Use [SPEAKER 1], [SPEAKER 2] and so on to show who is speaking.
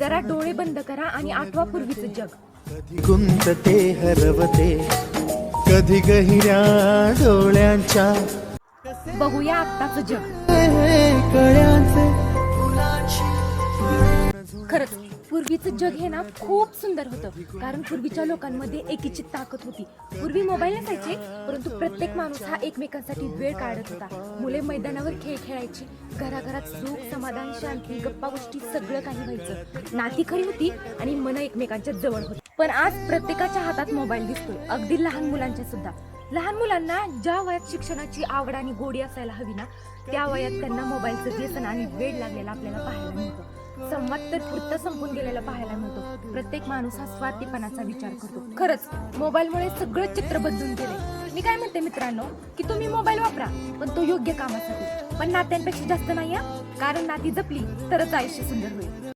[SPEAKER 1] जरा डोळे बंद करा आणि आठवा पूर्वीचं जग.
[SPEAKER 2] कधी गुंतते हरवते कधी गहिऱ्या डोळ्यांच्या
[SPEAKER 1] बघूया आत्ताचं जग.
[SPEAKER 2] कळ्यांचे
[SPEAKER 1] खरंच पूर्वीचं जग हे ना खूप सुंदर होतं, कारण पूर्वीच्या लोकांमध्ये एकीची ताकद होती. पूर्वी मोबाईल नसायचे, परंतु प्रत्येक माणूस हा एकमेकांसाठी वेळ काढत होता. मुले मैदानावर खेळ खेळायची, घराघरात सुख समाधान शांती गप्पा गोष्टी सगळं काही व्हायचं. नाती खरी होती आणि मन एकमेकांच्या जवळ होती. पण आज प्रत्येकाच्या हातात मोबाईल दिसतो, अगदी लहान मुलांच्या सुद्धा. लहान मुलांना ज्या वयात शिक्षणाची आवड आणि गोडी असायला हवी ना, त्या वयात त्यांना मोबाईलचं व्यसन आणि वेड लागलेला आपल्याला पाहायला मिळतो. संवाद तर पुरता संपून गेलेला पाहायला मिळतो. प्रत्येक माणूस हा स्वार्थीपणाचा विचार करतो. खरंच मोबाईलमुळे सगळं चित्र बदलून गेले. मी काय म्हणते मित्रांनो, की तुम्ही मोबाईल वापरा, पण तो योग्य कामासाठी, पण नात्यांपेक्षा जास्त नाही. कारण नाती जपली तरच आयुष्य सुंदर होईल.